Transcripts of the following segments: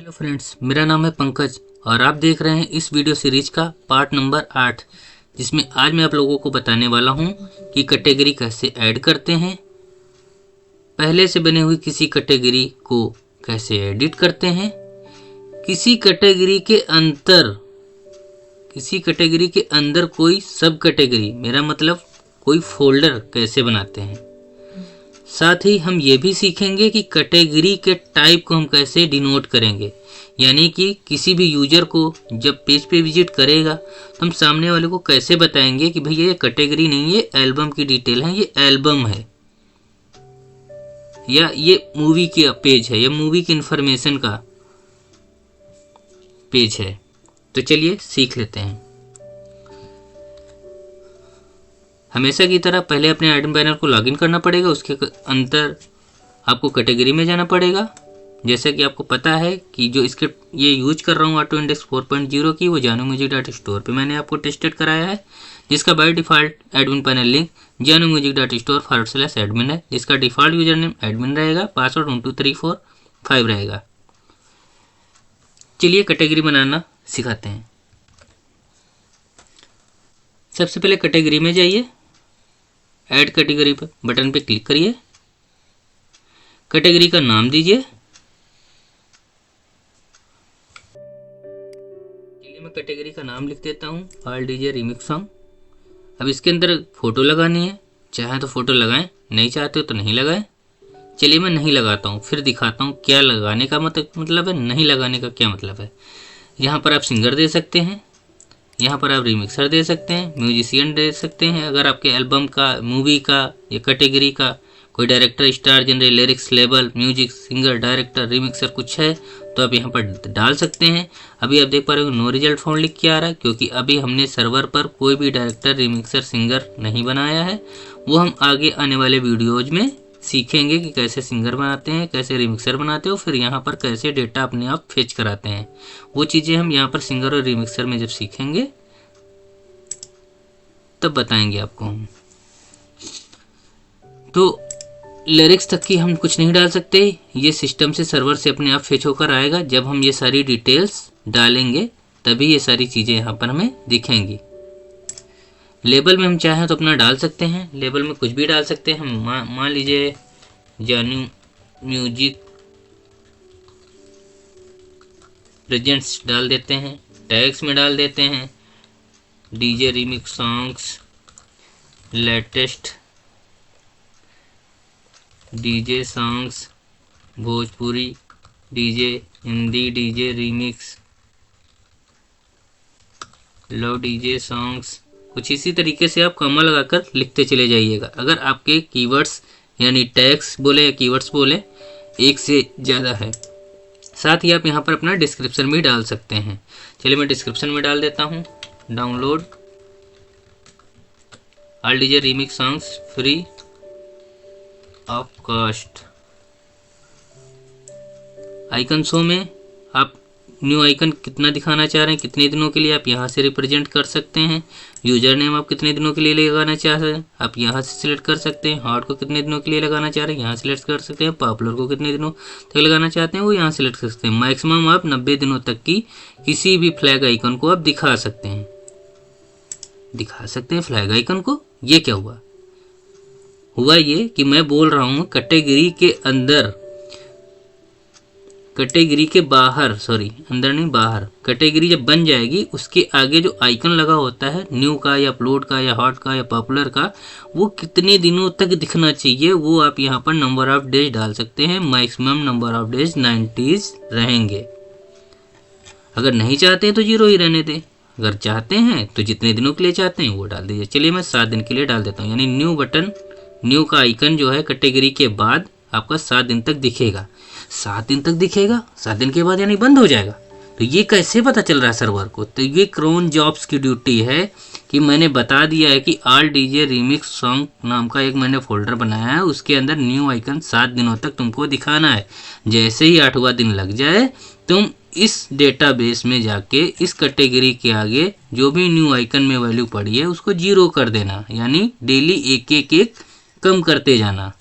Hello friends, मेरा नाम है पंकज और आप देख रहे हैं इस वीडियो सीरीज का पार्ट नंबर 8, जिसमें आज मैं आप लोगों को बताने वाला हूं कि कैटेगरी कैसे ऐड करते हैं, पहले से बने हुई किसी कैटेगरी को कैसे एडिट करते हैं, किसी कैटेगरी के अंदर कोई सब कैटेगरी, मेरा मतलब कोई फोल्डर कैसे बनाते हैं। साथ ही हम ये भी सीखेंगे कि कैटेगरी के टाइप को हम कैसे डिनोट करेंगे, यानी कि किसी भी यूजर को जब पेज पे विजिट करेगा तो हम सामने वाले को कैसे बताएंगे कि भैया ये कैटेगरी नहीं, ये एल्बम की डिटेल है, ये एल्बम है या ये मूवी की पेज है या मूवी की इंफॉर्मेशन का पेज है। तो चलिए सीख लेते हैं। हमेशा की तरह पहले अपने एडमिन पैनल को लॉगिन करना पड़ेगा, उसके अंदर आपको कैटेगरी में जाना पड़ेगा। जैसा कि आपको पता है कि जो स्क्रिप्ट ये यूज कर रहा हूँ ऑटो इंडेक्स 4.0 की, वो JanuMusic.store पे मैंने आपको टेस्टेड कराया है, जिसका by default admin panel link JanuMusic.store/admin है, जिसका डिफ़ॉल्ट यूजर नेम एडमिन रहेगा, पासवर्ड 12345 रहेगा। चलिए कैटेगरी बनाना सिखाते हैं। सबसे पहले कैटेगरी में जाइए, ऐड कैटेगरी पर बटन पे क्लिक करिए, कैटेगरी का नाम दीजिए। चलिए मैं कैटेगरी का नाम लिख देता हूँ, ऑल डीजे रीमिक्स सॉन्ग। अब इसके अंदर फोटो लगानी है, चाहे तो फोटो लगाएं, नहीं चाहते हो तो नहीं लगाएं। चलिए मैं नहीं लगाता हूँ, फिर दिखाता हूँ क्या लगाने का मतलब है, नहीं लगाने का क्या मतलब है। यहाँ पर आप सिंगर दे सकते हैं, यहाँ पर आप रिमिक्सर दे सकते हैं, म्यूजिशियन दे सकते हैं। अगर आपके एल्बम का, मूवी का या कैटेगरी का कोई director, star, general, lyrics, label, music, singer, director, remixer कुछ है तो आप यहाँ पर डाल सकते हैं। अभी आप देख पा रहे हो नो रिजल्ट फाउंड लिख के आ रहा है, क्योंकि अभी हमने सर्वर पर कोई भी डायरेक्टर, रिमिक्सर, सिंगर नहीं बनाया है। वो हम आगे आने वाले वीडियोज में सीखेंगे कि कैसे सिंगर बनाते हैं, कैसे रिमिक्सर बनाते हो, फिर यहाँ पर कैसे डेटा अपने आप फेच कराते हैं। वो चीज़ें हम यहाँ पर सिंगर और रिमिक्सर में जब सीखेंगे तब बताएंगे आपको हम। तो लिरिक्स तक की हम कुछ नहीं डाल सकते, ये सिस्टम से, सर्वर से अपने आप फेच होकर आएगा। जब हम ये सारी डिटेल्स डालेंगे तभी ये सारी चीज़ें यहाँ पर हमें दिखेंगी। लेबल में हम चाहें तो अपना डाल सकते हैं, लेबल में कुछ भी डाल सकते हैं। हम मान लीजिए जानू म्यूजिक प्रेजेंट्स डाल देते हैं, टैग्स में डाल देते हैं DJ remix songs, latest DJ songs, Bhojpuri DJ, Hindi DJ remix, love DJ songs. कुछ इसी तरीके से आप कॉमा लगाकर लिखते चले जाइएगा। अगर आपके कीवर्ड्स यानी टैग्स बोले या कीवर्ड्स बोले एक से ज़्यादा है। साथ ही आप यहाँ पर अपना डिस्क्रिप्शन भी डाल सकते हैं। चलिए मैं डिस्क्रिप्शन में डाल देता हूँ, download all DJ remix songs free of cost. Icon show में आप न्यू आइकन कितना दिखाना चाह रहे हैं, कितने दिनों के लिए, आप यहाँ से रिप्रेजेंट कर सकते हैं। यूजर नेम आप कितने दिनों के लिए लगाना चाह रहे हैं, आप यहाँ से सिलेक्ट कर सकते हैं। हॉट को कितने दिनों के लिए लगाना चाह रहे हैं, यहाँ सिलेक्ट कर सकते हैं। पॉपुलर को कितने दिनों तक लगाना चाहते हैं, वो यहाँ सिलेक्ट कर सकते हैं। मैक्सिमम आप 90 दिनों तक की किसी भी फ्लैग आइकन को आप दिखा सकते हैं, फ्लैग आइकन को। ये क्या हुआ ये कि मैं बोल रहा हूँ कैटेगरी के अंदर, कैटेगरी के बाहर, सॉरी अंदर नहीं बाहर, कैटेगरी जब बन जाएगी उसके आगे जो आइकन लगा होता है न्यू का या अपलोड का या हॉट का या पॉपुलर का, वो कितने दिनों तक दिखना चाहिए वो आप यहाँ पर नंबर ऑफ डेज डाल सकते हैं। मैक्सिमम नंबर ऑफ डेज 90 रहेंगे। अगर नहीं चाहते तो 0 ही रहने दें, अगर चाहते हैं तो जितने दिनों के लिए चाहते हैं वो डाल दीजिए। चलिए मैं 7 दिन के लिए डाल देता हूँ, यानी न्यू बटन, न्यू का आइकन जो है कैटेगरी के बाद आपका 7 दिन तक दिखेगा। 7 दिन तक दिखेगा, 7 दिन के बाद यानी बंद हो जाएगा। तो ये कैसे पता चल रहा है सर्वर को? तो ये क्रोन जॉब्स की ड्यूटी है कि मैंने बता दिया है कि ऑल डीजे रीमिक्स सॉन्ग नाम का एक मैंने फोल्डर बनाया है, उसके अंदर न्यू आइकन 7 दिनों तक तुमको दिखाना है। जैसे ही 8वां दिन लग जाए तुम इस डेटाबेस में जाके इस कैटेगरी के आगे जो भी न्यू आइकन में वैल्यू पड़ी है उसको 0 कर देना, यानी डेली एक कम करते जाना।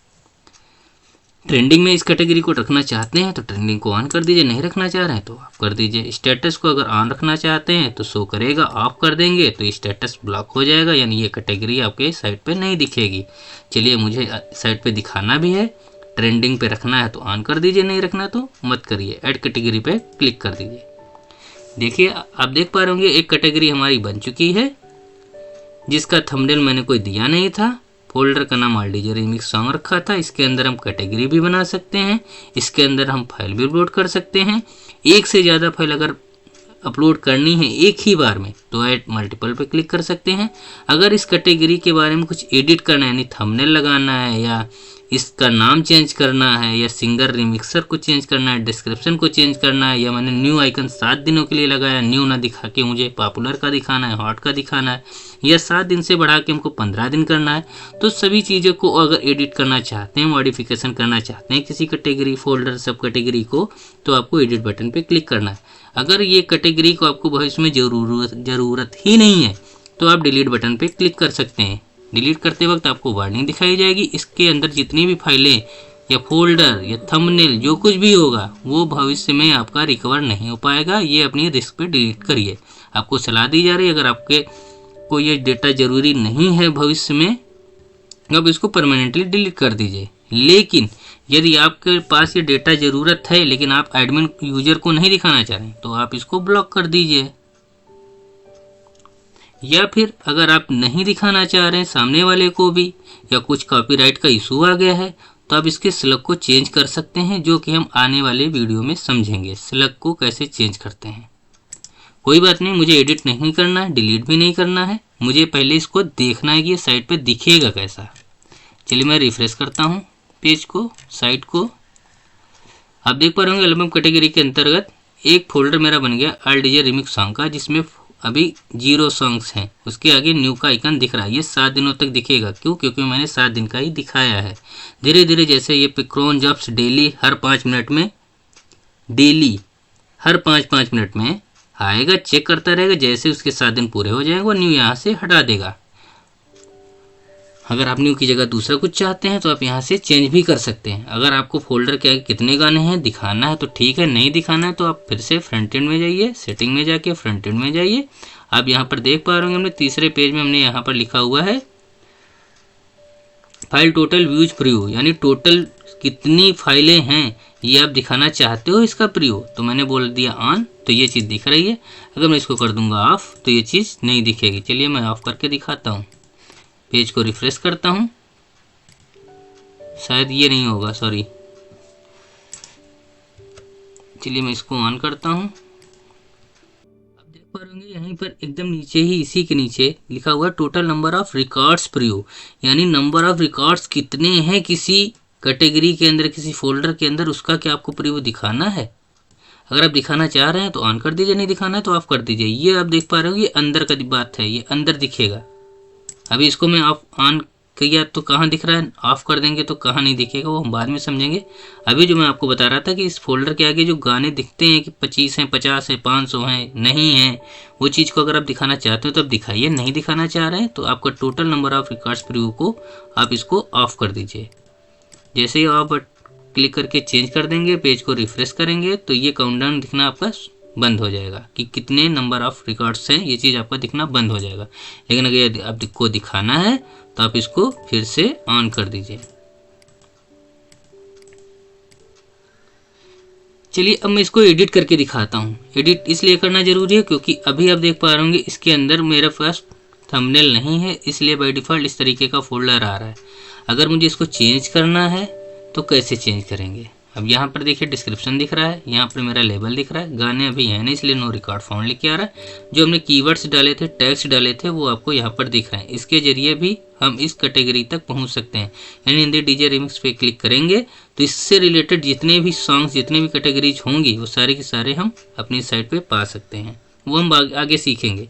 ट्रेंडिंग में इस कैटेगरी को रखना चाहते हैं तो ट्रेंडिंग को ऑन कर दीजिए, नहीं रखना चाह रहे हैं तो ऑफ कर दीजिए। स्टेटस को अगर ऑन रखना चाहते हैं तो शो करेगा, ऑफ कर देंगे तो स्टेटस ब्लॉक हो जाएगा, यानी ये कैटेगरी आपके साइट पे नहीं दिखेगी। चलिए, मुझे साइट पे दिखाना भी है, ट्रेंडिंग पे रखना है तो ऑन कर दीजिए, नहीं रखना तो मत करिए। ऐड कैटेगरी पे क्लिक कर दीजिए। देखिए, आप देख पा रहे होंगे एक कैटेगरी हमारी बन चुकी है, जिसका थंबनेल मैंने कोई दिया नहीं था। फोल्डर का नाम ऑल डीजे रिमिक्स सॉन्ग रखा था। इसके अंदर हम कैटेगरी भी बना सकते हैं, इसके अंदर हम फाइल भी अपलोड कर सकते हैं। एक से ज़्यादा फाइल अगर अपलोड करनी है एक ही बार में तो ऐड मल्टीपल पे क्लिक कर सकते हैं। अगर इस कैटेगरी के बारे में कुछ एडिट करना है, यानी थंबनेल लगाना है, या इसका नाम चेंज करना है, या सिंगर रिमिक्सर को चेंज करना है, डिस्क्रिप्शन को चेंज करना है, या मैंने न्यू आइकन 7 दिनों के लिए लगाया, न्यू ना दिखा के मुझे पॉपुलर का दिखाना है, हॉट का दिखाना है, या 7 दिन से बढ़ा के हमको 15 दिन करना है, तो सभी चीज़ों को अगर एडिट करना चाहते हैं, मॉडिफिकेशन करना चाहते हैं किसी कैटेगरी, फोल्डर, सब कैटेगरी को, तो आपको एडिट बटन पे क्लिक करना है। अगर ये कैटेगरी को आपको भविष्य में ज़रूरत ही नहीं है तो आप डिलीट बटन पे क्लिक कर सकते हैं। डिलीट करते वक्त आपको वार्निंग दिखाई जाएगी, इसके अंदर जितनी भी फाइलें या फोल्डर या थंबनेल जो कुछ भी होगा वो भविष्य में आपका रिकवर नहीं हो पाएगा। ये अपनी रिस्क पे डिलीट करिए। आपको सलाह दी जा रही है, अगर आपके को ये डेटा ज़रूरी नहीं है भविष्य में, अब इसको परमानेंटली डिलीट कर दीजिए। लेकिन यदि आपके पास ये डेटा ज़रूरत है लेकिन आप एडमिन यूजर को नहीं दिखाना चाह रहे तो आप इसको ब्लॉक कर दीजिए। या फिर अगर आप नहीं दिखाना चाह रहे हैं सामने वाले को भी, या कुछ कॉपीराइट का इशू आ गया है, तो आप इसके स्लग को चेंज कर सकते हैं, जो कि हम आने वाले वीडियो में समझेंगे स्लग को कैसे चेंज करते हैं। कोई बात नहीं, मुझे एडिट नहीं करना है, डिलीट भी नहीं करना है, मुझे पहले इसको देखना है कि ये साइट पे दिखेगा कैसा। चलिए, मैं रिफ्रेश करता हूँ पेज को, साइट को। आप देख पा रहे होंगे एल्बम कैटेगरी के अंतर्गत एक फोल्डर मेरा बन गया ऑल डीजे रिमिक्स सॉन्ग का, जिसमें अभी 0 सॉन्ग्स हैं। उसके आगे न्यू का आइकन दिख रहा है, ये 7 दिनों तक दिखेगा। क्यों? क्योंकि मैंने 7 दिन का ही दिखाया है। धीरे धीरे जैसे ये क्रोन जॉब्स डेली हर 5 मिनट में, डेली हर 5-5 मिनट में आएगा, चेक करता रहेगा। जैसे उसके 7 दिन पूरे हो जाएंगे वो न्यू यहाँ से हटा देगा। अगर आप न्यू की जगह दूसरा कुछ चाहते हैं तो आप यहाँ से चेंज भी कर सकते हैं। अगर आपको फोल्डर के आगे कितने गाने हैं दिखाना है तो ठीक है, नहीं दिखाना है तो आप फिर से फ्रंट एंड में जाइए, सेटिंग में जाके फ्रंट एंड में जाइए। आप यहाँ पर देख पा रहे होंगे हमने तीसरे पेज में हमने यहाँ पर लिखा हुआ है फाइल टोटल व्यूज प्रीव्यू, यानी टोटल कितनी फाइलें हैं ये आप दिखाना चाहते हो इसका प्रीव्यू। तो मैंने बोल दिया ऑन, तो ये चीज़ दिख रही है। अगर मैं इसको कर दूंगा ऑफ तो ये चीज़ नहीं दिखेगी। चलिए, मैं ऑफ करके दिखाता हूँ। पेज को रिफ्रेश करता हूँ, शायद ये नहीं होगा, सॉरी। चलिए, मैं इसको ऑन करता हूँ। आप देख पा रहे होंगे यहीं पर एकदम नीचे ही, इसी के नीचे लिखा हुआ total number of records preview, यानी नंबर ऑफ रिकॉर्ड्स कितने हैं किसी कैटेगरी के अंदर, किसी फोल्डर के अंदर, उसका क्या आपको प्रीव्यू दिखाना है। अगर आप दिखाना चाह रहे हैं तो ऑन कर दीजिए, नहीं दिखाना है तो ऑफ कर दीजिए। ये आप देख पा रहे हो, ये अंदर का बात है, ये अंदर दिखेगा। अभी इसको मैं ऑन किया तो कहाँ दिख रहा है, ऑफ कर देंगे तो कहाँ नहीं दिखेगा, वो हम बाद में समझेंगे। अभी जो मैं आपको बता रहा था कि इस फोल्डर के आगे जो गाने दिखते हैं कि 25 हैं, 50 हैं, 500 हैं, नहीं हैं, वो चीज़ को अगर आप दिखाना चाहते हो तो आप दिखाइए। नहीं दिखाना चाह रहे हैं तो आपका total number of records preview को आप इसको ऑफ कर दीजिए। जैसे ही आप क्लिक करके चेंज कर देंगे, पेज को रिफ्रेश करेंगे तो ये काउंटडाउन दिखना आपका बंद हो जाएगा कि कितने नंबर ऑफ रिकॉर्ड्स हैं, ये चीज़ आपका दिखना बंद हो जाएगा। लेकिन अगर आपको दिखाना है तो आप इसको फिर से ऑन कर दीजिए। चलिए, अब मैं इसको एडिट करके दिखाता हूँ। एडिट इसलिए करना जरूरी है क्योंकि अभी आप देख पा रहे होंगे इसके अंदर मेरे पास थंबनेल नहीं है, इसलिए बाय डिफ़ॉल्ट इस तरीके का फोल्डर आ रहा है। अगर मुझे इसको चेंज करना है तो कैसे चेंज करेंगे। अब यहाँ पर देखिए डिस्क्रिप्शन दिख रहा है, यहाँ पर मेरा लेबल दिख रहा है, गाने अभी है नहीं इसलिए नो रिकॉर्ड फाउंड लिख के आ रहा है। जो हमने कीवर्ड्स डाले थे, टैग्स डाले थे, वो आपको यहाँ पर दिख रहे हैं। इसके जरिए भी हम इस कैटेगरी तक पहुँच सकते हैं। यानी हिंदी डीजे रिमिक्स पे क्लिक करेंगे तो इससे रिलेटेड जितने भी सॉन्ग्स, जितने भी कैटेगरीज होंगी वो सारे के सारे हम अपनी साइट पर पा सकते हैं। वो हम आगे सीखेंगे।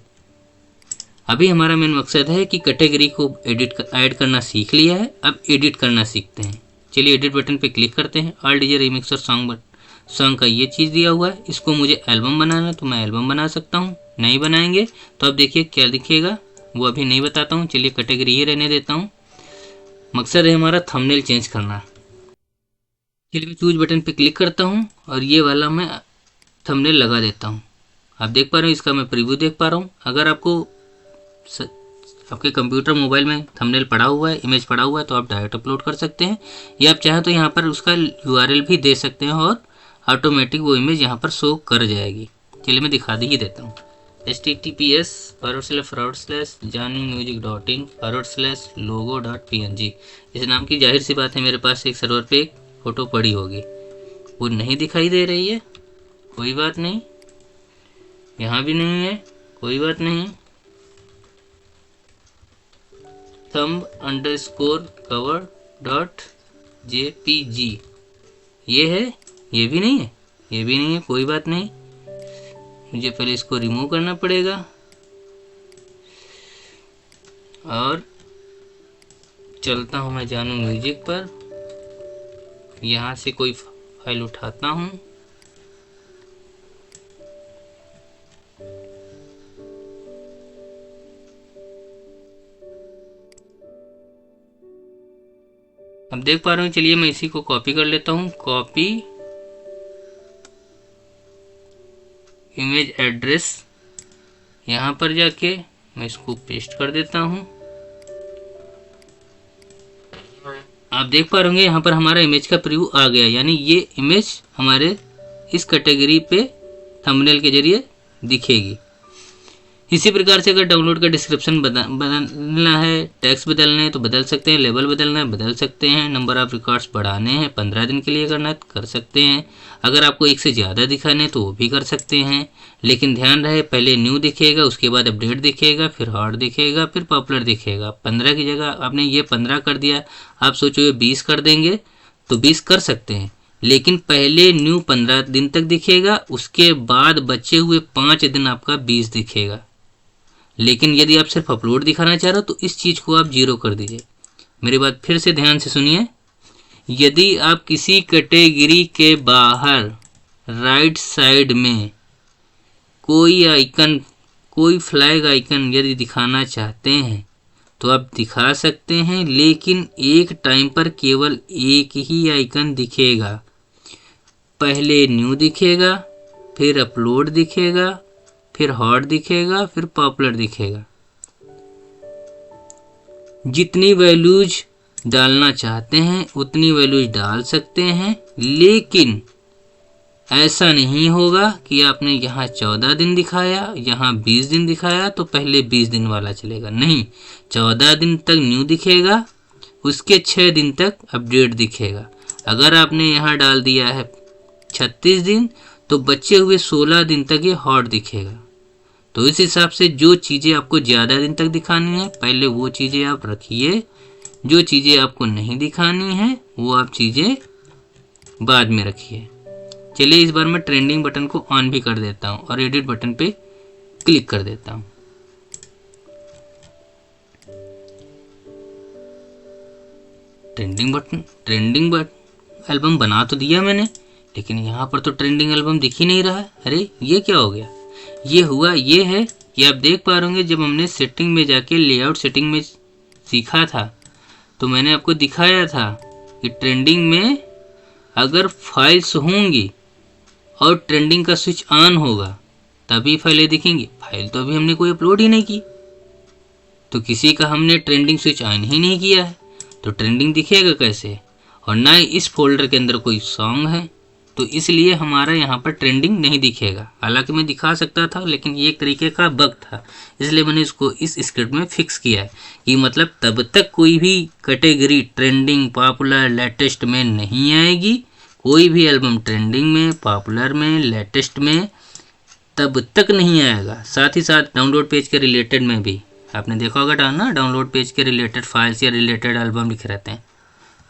अभी हमारा मेन मकसद है कि कैटेगरी को ऐड करना सीख लिया है, अब एडिट करना सीखते हैं। चलिए, एडिट बटन पे क्लिक करते हैं। ऑल डीजे रिमिक्स और सॉन्ग का ये चीज़ दिया हुआ है। इसको मुझे एल्बम बनाना है तो मैं एल्बम बना सकता हूँ। नहीं बनाएंगे तो अब देखिए क्या दिखेगा, वो अभी नहीं बताता हूँ। चलिए, कैटेगरी ये रहने देता हूँ। मकसद है हमारा थंबनेल चेंज करना। चलिए मैं चूज बटन पे क्लिक करता हूँ और ये वाला मैं थंबनेल लगा देता हूँ। आप देख पा रहे हो, इसका मैं प्रीव्यू देख पा रहा हूँ। अगर आपको आपके कंप्यूटर मोबाइल में थंबनेल पड़ा हुआ है, इमेज पड़ा हुआ है, तो आप डायरेक्ट अपलोड कर सकते हैं, या आप चाहें तो यहाँ पर उसका URL भी दे सकते हैं और ऑटोमेटिक वो इमेज यहाँ पर शो कर जाएगी। चलिए मैं दिखा ही देता हूँ। https://janumusic.in/logo.png इस नाम की जाहिर सी बात है मेरे पास एक सर्वर पे एक फ़ोटो पड़ी होगी, वो नहीं दिखाई दे रही है, कोई बात नहीं। यहाँ भी नहीं है, कोई बात नहीं। thumb_cover.jpg ये है, ये भी नहीं है, ये भी नहीं है, कोई बात नहीं। मुझे पहले इसको रिमूव करना पड़ेगा और चलता हूँ मैं जानू म्यूजिक पर। यहाँ से कोई फाइल उठाता हूँ, अब देख पा रहा हूँ। चलिए मैं इसी को कॉपी कर लेता हूँ। कॉपी इमेज एड्रेस, यहाँ पर जाके मैं इसको पेस्ट कर देता हूँ। आप देख पा रहे होंगे यहाँ पर हमारा इमेज का प्रीव्यू आ गया, यानी ये इमेज हमारे इस कैटेगरी पे थंबनेल के जरिए दिखेगी। इसी प्रकार से अगर डाउनलोड का डिस्क्रिप्शन बदलना है, टेक्स्ट बदलना है तो बदल सकते हैं, लेवल बदलना है बदल सकते हैं, नंबर ऑफ रिकॉर्ड्स बढ़ाने हैं 15 दिन के लिए करना है कर सकते हैं, अगर आपको एक से ज़्यादा दिखाने तो वो भी कर सकते हैं। लेकिन ध्यान रहे, पहले न्यू दिखेगा, उसके बाद अपडेट दिखेगा, फिर हॉट दिखेगा, फिर पॉपुलर दिखेगा। 15 की जगह आपने ये 15 कर दिया, आप सोचो ये 20 कर देंगे तो 20 कर सकते हैं, लेकिन पहले न्यू 15 दिन तक दिखेगा, उसके बाद बचे हुए 5 दिन आपका 20 दिखेगा। लेकिन यदि आप सिर्फ अपलोड दिखाना चाह रहे हो तो इस चीज़ को आप 0 कर दीजिए। मेरी बात फिर से ध्यान से सुनिए। यदि आप किसी कैटेगरी के बाहर राइट साइड में कोई आइकन, कोई फ्लैग आइकन यदि दिखाना चाहते हैं तो आप दिखा सकते हैं, लेकिन एक टाइम पर केवल एक ही आइकन दिखेगा। पहले न्यू दिखेगा, फिर अपलोड दिखेगा, फिर हॉट दिखेगा, फिर पॉपुलर दिखेगा। जितनी वैल्यूज डालना चाहते हैं उतनी वैल्यूज डाल सकते हैं, लेकिन ऐसा नहीं होगा कि आपने यहाँ 14 दिन दिखाया, यहाँ 20 दिन दिखाया तो पहले 20 दिन वाला चलेगा। नहीं, 14 दिन तक न्यू दिखेगा, उसके 6 दिन तक अपडेट दिखेगा। अगर आपने यहाँ डाल दिया है 36 दिन तो बचे हुए 16 दिन तक ये हॉट दिखेगा। तो इस हिसाब से जो चीज़ें आपको ज़्यादा दिन तक दिखानी है पहले वो चीज़ें आप रखिए, जो चीज़ें आपको नहीं दिखानी है वो आप चीज़ें बाद में रखिए। चलिए इस बार मैं ट्रेंडिंग बटन को ऑन भी कर देता हूँ और एडिट बटन पे क्लिक कर देता हूँ। ट्रेंडिंग एल्बम बना तो दिया मैंने, लेकिन यहाँ पर तो ट्रेंडिंग एल्बम दिख ही नहीं रहा है। अरे ये क्या हो गया? ये हुआ ये है कि आप देख पा रहे होंगे जब हमने सेटिंग में जाके लेआउट सेटिंग में सीखा था तो मैंने आपको दिखाया था कि ट्रेंडिंग में अगर फाइल्स होंगी और ट्रेंडिंग का स्विच ऑन होगा तभी फाइलें दिखेंगी। फाइल तो अभी हमने कोई अपलोड ही नहीं की, तो किसी का हमने ट्रेंडिंग स्विच ऑन ही नहीं किया है तो ट्रेंडिंग दिखेगा कैसे? और ना ही इस फोल्डर के अंदर कोई सॉन्ग है, तो इसलिए हमारा यहाँ पर ट्रेंडिंग नहीं दिखेगा। हालांकि मैं दिखा सकता था, लेकिन ये एक तरीके का बग था, इसलिए मैंने इसको इस स्क्रिप्ट में फिक्स किया है कि मतलब तब तक कोई भी कैटेगरी ट्रेंडिंग, पॉपुलर, लेटेस्ट में नहीं आएगी। कोई भी एल्बम ट्रेंडिंग में, पॉपुलर में, लेटेस्ट में तब तक नहीं आएगा। साथ ही साथ डाउनलोड पेज के रिलेटेड में भी आपने देखा होगा ना, डाउनलोड पेज के रिलेटेड फाइल्स या रिलेटेड एल्बम लिखे रहते हैं,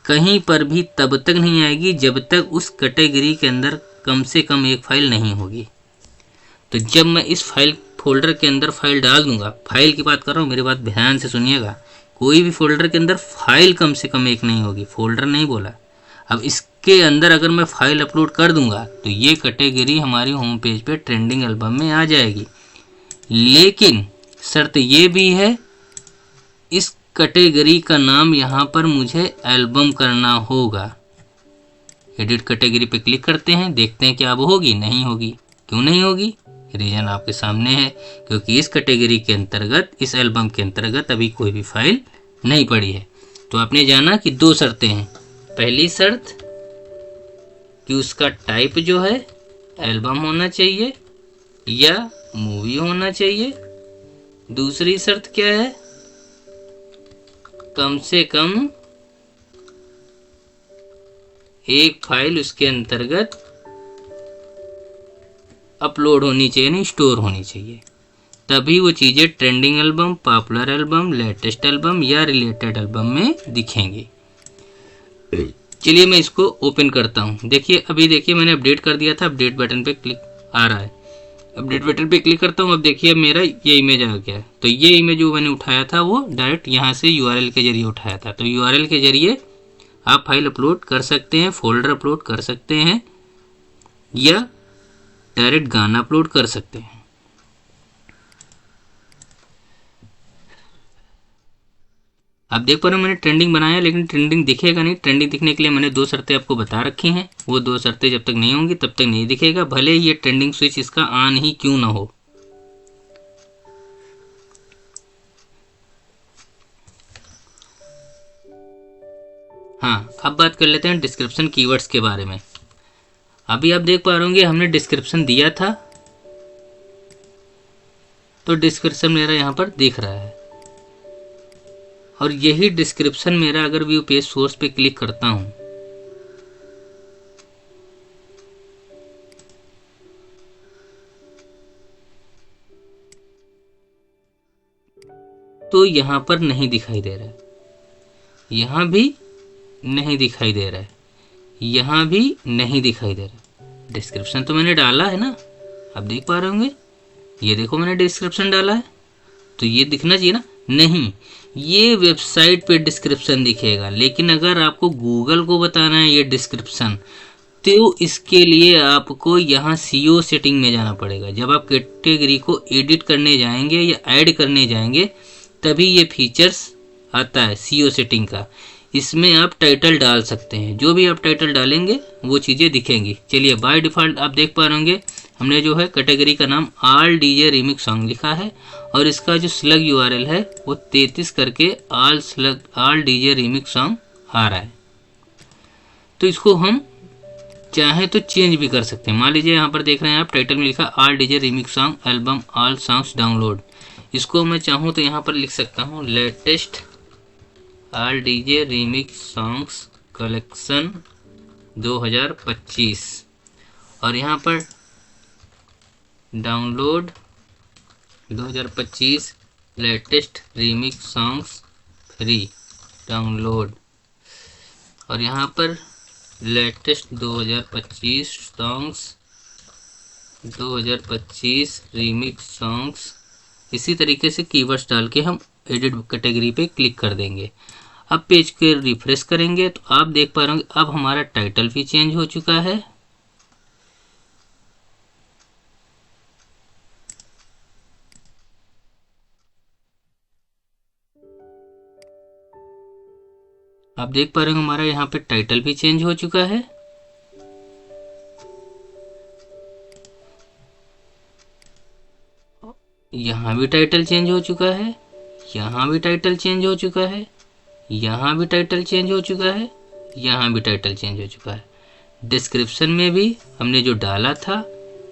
कहीं पर भी तब तक नहीं आएगी जब तक उस कैटेगरी के अंदर कम से कम एक फाइल नहीं होगी। तो जब मैं इस फाइल फोल्डर के अंदर फाइल डाल दूंगा, फाइल की बात कर रहा हूँ, मेरी बात ध्यान से सुनिएगा, कोई भी फोल्डर के अंदर फाइल कम से कम एक नहीं होगी, फोल्डर नहीं बोला। अब इसके अंदर अगर मैं फाइल अपलोड कर दूंगा तो ये कैटेगरी हमारी होम पेज पे ट्रेंडिंग एल्बम में आ जाएगी। लेकिन शर्त ये भी है, इस कैटेगरी का नाम यहाँ पर मुझे एल्बम करना होगा। एडिट कैटेगरी पे क्लिक करते हैं, देखते हैं क्या अब होगी, नहीं होगी। क्यों नहीं होगी? रीजन आपके सामने है, क्योंकि इस कैटेगरी के अंतर्गत, इस एल्बम के अंतर्गत अभी कोई भी फाइल नहीं पड़ी है। तो आपने जाना कि 2 शर्तें हैं। पहली शर्त कि उसका टाइप जो है एल्बम होना चाहिए या मूवी होना चाहिए। दूसरी शर्त क्या है? कम से कम एक फाइल उसके अंतर्गत अपलोड होनी चाहिए, नहीं स्टोर होनी चाहिए। तभी वो चीज़ें trending album, popular album, latest album या रिलेटेड एल्बम में दिखेंगी। चलिए मैं इसको ओपन करता हूँ। देखिए अभी देखिए मैंने अपडेट कर दिया था, अपडेट बटन पे क्लिक आ रहा है। अपडेट बटन पे क्लिक करता हूँ, अब देखिए मेरा ये इमेज आ गया है। तो ये इमेज जो मैंने उठाया था वो डायरेक्ट यहाँ से URL के जरिए उठाया था। तो URL के जरिए आप फाइल अपलोड कर सकते हैं, फोल्डर अपलोड कर सकते हैं या डायरेक्ट गाना अपलोड कर सकते हैं। आप देख पा रहे हो मैंने ट्रेंडिंग बनाया, लेकिन ट्रेंडिंग दिखेगा नहीं। ट्रेंडिंग दिखने के लिए मैंने 2 शर्तें आपको बता रखी हैं। वो 2 शर्तें जब तक नहीं होंगी तब तक नहीं दिखेगा, भले ही ये ट्रेंडिंग स्विच इसका ऑन ही क्यों ना हो। हाँ, अब बात कर लेते हैं डिस्क्रिप्शन कीवर्ड्स के बारे में। अभी आप देख पा रहे होंगे हमने डिस्क्रिप्शन दिया था, तो डिस्क्रिप्शन मेरा यहाँ पर दिख रहा है। और यही डिस्क्रिप्शन मेरा अगर व्यू पेज सोर्स पे क्लिक करता हूं तो यहां पर नहीं दिखाई दे रहा है, यहां भी नहीं दिखाई दे रहा है, यहां भी नहीं दिखाई दे रहा है। डिस्क्रिप्शन तो मैंने डाला है ना, आप देख पा रहे होंगे। ये देखो मैंने डिस्क्रिप्शन डाला है, तो ये दिखना चाहिए ना। नहीं, ये वेबसाइट पे डिस्क्रिप्शन दिखेगा, लेकिन अगर आपको गूगल को बताना है ये डिस्क्रिप्शन, तो इसके लिए आपको यहाँ SEO सेटिंग में जाना पड़ेगा। जब आप कैटेगरी को एडिट करने जाएंगे या ऐड करने जाएंगे तभी ये फीचर्स आता है SEO सेटिंग का। इसमें आप टाइटल डाल सकते हैं, जो भी आप टाइटल डालेंगे वो चीज़ें दिखेंगी। चलिए बाय डिफ़ॉल्ट आप देख पा रहे होंगे हमने जो है कैटेगरी का नाम ऑल DJ रीमिक्स सॉन्ग लिखा है, और इसका जो स्लग URL है वो 33 करके ऑल DJ रीमिक्स सॉन्ग आ रहा है। तो इसको हम चाहें तो चेंज भी कर सकते हैं। मान लीजिए यहाँ पर देख रहे हैं आप टाइटल में लिखा all DJ remix song album all songs download. इसको मैं चाहूँ तो यहाँ पर लिख सकता हूँ latest all DJ remix songs collection 2025, और यहाँ पर download 2025 latest remix songs free download, और यहाँ पर लेटेस्ट 2025 सॉन्ग्स 2025 रीमिक्स सॉन्ग्स। इसी तरीके से कीवर्ड्स डाल के हम एडिट कैटेगरी पे क्लिक कर देंगे। अब पेज के रिफ्रेश करेंगे तो आप देख पा रहे होंगे अब हमारा टाइटल भी चेंज हो चुका है। आप देख पा रहे हो हमारा यहाँ पे टाइटल भी चेंज हो चुका है। यहाँ भी टाइटल चेंज हो चुका है, यहाँ भी टाइटल चेंज हो चुका है, यहाँ भी टाइटल चेंज हो चुका है, यहाँ भी टाइटल चेंज हो चुका है। डिस्क्रिप्शन में भी हमने जो डाला था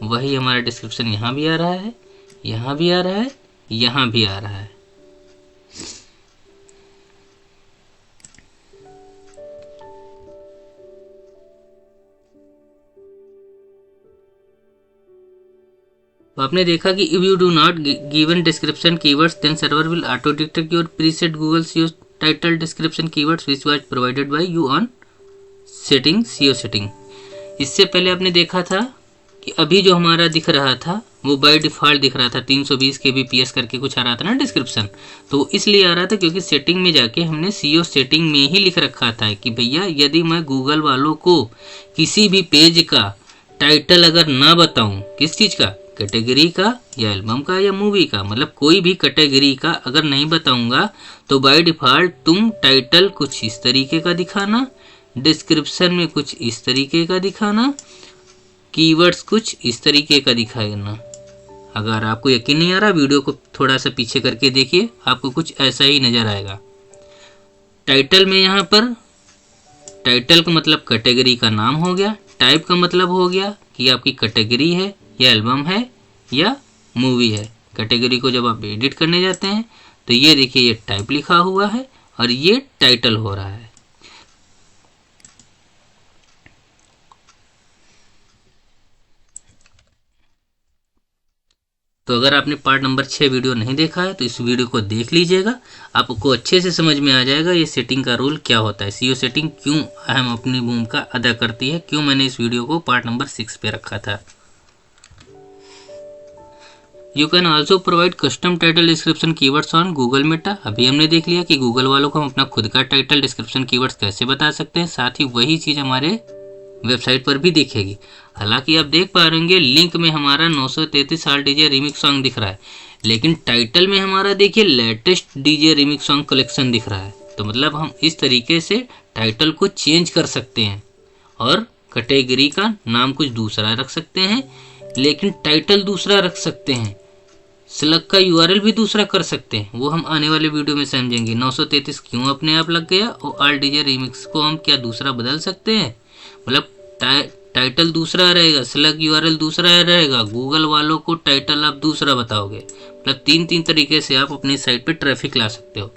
वही हमारा डिस्क्रिप्शन यहाँ भी आ रहा है, यहाँ भी आ रहा है, यहाँ भी आ रहा है। तो आपने देखा कि if you do not given description keywords then server will auto detect your preset Google SEO title description keywords which was provided by you on setting SEO setting. इससे पहले आपने देखा था कि अभी जो हमारा दिख रहा था वो बाय डिफ़ॉल्ट दिख रहा था 320 kbps करके कुछ आ रहा था ना डिस्क्रिप्शन। तो इसलिए आ रहा था क्योंकि सेटिंग में जाके हमने SEO सेटिंग में ही लिख रखा था कि भैया यदि मैं गूगल वालों को किसी भी पेज का टाइटल अगर ना बताऊं, किस चीज़ का, कैटेगरी का या एल्बम का या मूवी का, मतलब कोई भी कैटेगरी का अगर नहीं बताऊंगा तो बाय डिफ़ॉल्ट तुम टाइटल कुछ इस तरीके का दिखाना डिस्क्रिप्शन में कुछ इस तरीके का दिखाना, कीवर्ड्स कुछ इस तरीके का दिखाना। अगर आपको यकीन नहीं आ रहा, वीडियो को थोड़ा सा पीछे करके देखिए, आपको कुछ ऐसा ही नज़र आएगा। टाइटल में यहाँ पर टाइटल का मतलब कैटेगरी का नाम हो गया, टाइप का मतलब हो गया कि आपकी कैटेगरी है या एल्बम है या मूवी है। कैटेगरी को जब आप एडिट करने जाते हैं तो ये देखिए, ये टाइप लिखा हुआ है और ये टाइटल हो रहा है। तो अगर आपने पार्ट नंबर 6 वीडियो नहीं देखा है तो इस वीडियो को देख लीजिएगा, आपको अच्छे से समझ में आ जाएगा ये सेटिंग का रोल क्या होता है, सीईओ सेटिंग क्यों अहम अपनी भूमिका अदा करती है, क्यों मैंने इस वीडियो को पार्ट नंबर 6 पे रखा था। You can also provide custom title description keywords on Google Meta. अभी हमने देख लिया कि गूगल वालों को हम अपना खुद का टाइटल डिस्क्रिप्शन कीवर्ड्स कैसे बता सकते हैं, साथ ही वही चीज़ हमारे वेबसाइट पर भी दिखेगी। हालांकि आप देख पा रहे लिंक में हमारा 933 साल डीजे रिमिक्स सॉन्ग दिख रहा है, लेकिन टाइटल में हमारा देखिए latest DJ remix song collection दिख रहा है। तो मतलब हम इस तरीके से टाइटल को चेंज कर सकते हैं और कैटेगरी का नाम कुछ दूसरा रख सकते हैं, लेकिन टाइटल दूसरा रख सकते हैं, स्लग का यूआरएल भी दूसरा कर सकते हैं। वो हम आने वाले वीडियो में समझेंगे। 933 क्यों अपने आप लग गया और ऑल डीजे रिमिक्स को हम क्या दूसरा बदल सकते हैं, मतलब टाइटल दूसरा रहेगा, स्लग यूआरएल दूसरा रहेगा, गूगल वालों को टाइटल आप दूसरा बताओगे। मतलब तीन तरीके से आप अपनी साइट पे ट्रैफिक ला सकते हो।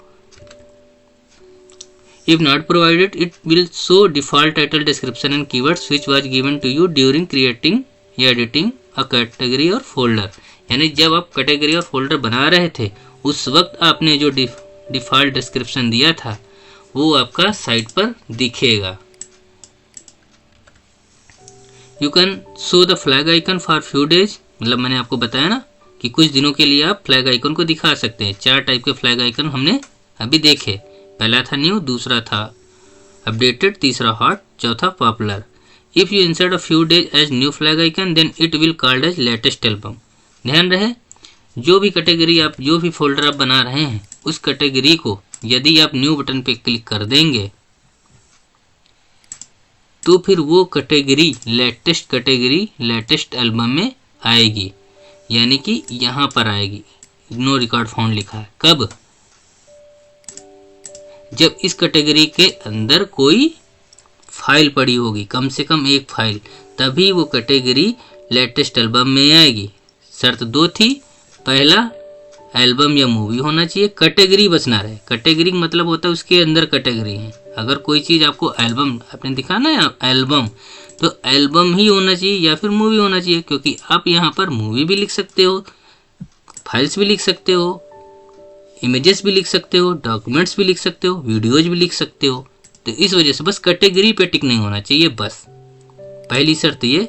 If not provided, it will show default title description and keywords which was given to you during creating या editing a category और folder। यानी जब आप कैटेगरी और फोल्डर बना रहे थे उस वक्त आपने जो डिफॉल्ट डिस्क्रिप्शन दिया था वो आपका साइट पर दिखेगा। You can show the flag icon for few days, मतलब मैंने आपको बताया ना कि कुछ दिनों के लिए आप फ्लैग आइकन को दिखा सकते हैं। 4 टाइप के फ्लैग आइकन हमने अभी देखे, पहला था न्यू, दूसरा था अपडेटेड, तीसरा हॉट, चौथा popular. If you insert a few days as new flag icon then it will called as latest album. ध्यान रहे, जो भी कैटेगरी आप, जो भी फोल्डर आप बना रहे हैं, उस कैटेगरी को यदि आप न्यू बटन पे क्लिक कर देंगे तो फिर वो कैटेगरी लेटेस्ट एल्बम में आएगी, यानी कि यहाँ पर आएगी। नो रिकॉर्ड फाउंड लिखा है, कब? जब इस कैटेगरी के अंदर कोई फाइल पड़ी होगी, कम से कम एक फाइल, तभी वो कैटेगरी लेटेस्ट एल्बम में आएगी। शर्त 2 थी, पहला एल्बम या मूवी होना चाहिए, कैटेगरी बचना रहे। कैटेगरी मतलब होता है उसके अंदर कैटेगरी है। अगर कोई चीज़ आपको एल्बम, आपने दिखाना है एल्बम, तो एल्बम ही होना चाहिए या फिर मूवी होना चाहिए, क्योंकि आप यहाँ पर मूवी भी लिख सकते हो, फाइल्स भी लिख सकते हो, इमेजेस भी लिख सकते हो, डॉक्यूमेंट्स भी लिख सकते हो, वीडियोज भी लिख सकते हो। तो इस वजह से बस कैटेगरी पे टिक नहीं होना चाहिए, बस पहली शर्त ये।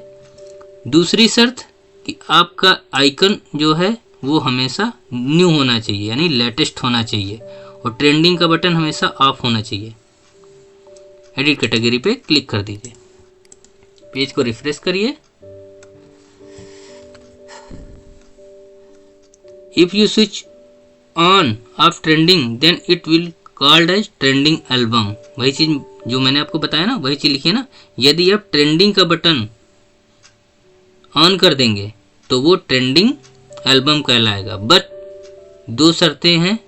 दूसरी शर्त कि आपका आइकन जो है वो हमेशा न्यू होना चाहिए, यानी लेटेस्ट होना चाहिए, और ट्रेंडिंग का बटन हमेशा ऑफ होना चाहिए। एडिट कैटेगरी पे क्लिक कर दीजिए, पेज को रिफ्रेश करिए। If you switch on off trending then it will called as trending album. वही चीज जो मैंने आपको बताया ना, वही चीज लिखिए ना। यदि आप ट्रेंडिंग का बटन ऑन कर देंगे तो वो ट्रेंडिंग एल्बम कहलाएगा। बट 2 शर्तें हैं,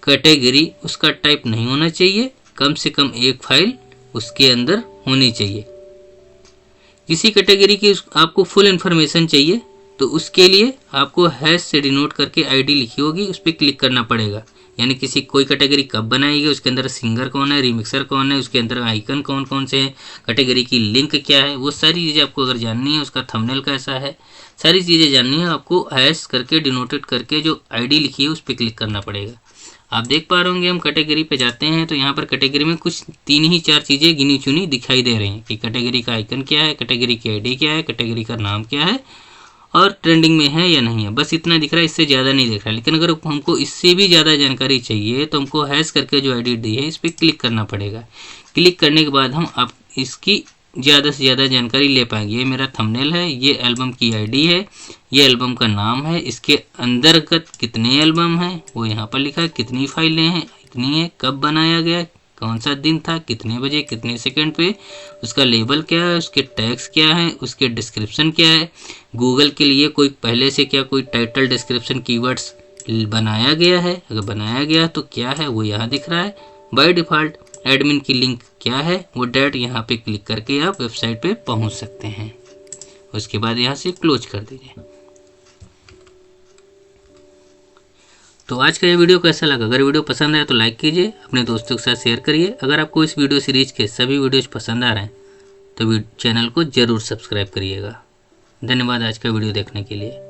कैटेगरी उसका टाइप नहीं होना चाहिए, कम से कम एक फाइल उसके अंदर होनी चाहिए। किसी कैटेगरी की आपको फुल इन्फॉर्मेशन चाहिए तो उसके लिए आपको हैश से डिनोट करके आईडी लिखी होगी, उस पर क्लिक करना पड़ेगा। यानी किसी कोई कैटेगरी कब बनाएगी, उसके अंदर सिंगर कौन है, रिमिक्सर कौन है, उसके अंदर आइकन कौन कौन से हैं, कैटेगरी की लिंक क्या है, वो सारी चीज़ें आपको अगर जाननी है, उसका थंबनेल कैसा है, सारी चीज़ें जाननी है, आपको हैश करके डिनोटेड करके जो आईडी लिखी है उस पर क्लिक करना पड़ेगा। आप देख पा रहे होंगे, हम कैटेगरी पे जाते हैं तो यहाँ पर कैटेगरी में कुछ 3 ही 4 चीज़ें गिनी चुनी दिखाई दे रही हैं कि कैटेगरी का आइकन क्या है, कैटेगरी की आईडी क्या है, कैटेगरी का नाम क्या है और ट्रेंडिंग में है या नहीं है। बस इतना दिख रहा है, इससे ज़्यादा नहीं दिख रहा है। लेकिन अगर हमको इससे भी ज़्यादा जानकारी चाहिए तो हमको हैश करके जो आईडी दी है इस पर क्लिक करना पड़ेगा। क्लिक करने के बाद हम आप इसकी ज़्यादा से ज़्यादा जानकारी ले पाएंगे। ये मेरा थंबनेल है, ये एल्बम की आईडी है, ये एल्बम का नाम है, इसके अंतर्गत कितने एल्बम हैं वो यहाँ पर लिखा है, कितनी फाइलें हैं, इतनी है, कब बनाया गया, कौन सा दिन था, कितने बजे, कितने सेकंड पे, उसका लेबल क्या है, उसके टैग्स क्या है, उसके डिस्क्रिप्शन क्या है, गूगल के लिए कोई पहले से क्या कोई टाइटल डिस्क्रिप्शन कीवर्ड्स बनाया गया है, अगर बनाया गया तो क्या है वो यहाँ दिख रहा है। बाय डिफ़ॉल्ट एडमिन की लिंक क्या है वो डायरेक्ट यहाँ पे क्लिक करके आप वेबसाइट पे पहुँच सकते हैं। उसके बाद यहाँ से क्लोज कर दीजिए। तो आज का ये वीडियो कैसा लगा? अगर वीडियो पसंद आया तो लाइक कीजिए, अपने दोस्तों के साथ शेयर करिए। अगर आपको इस वीडियो सीरीज के सभी वीडियोज पसंद आ रहे हैं तो चैनल को ज़रूर सब्सक्राइब करिएगा। धन्यवाद आज का वीडियो देखने के लिए।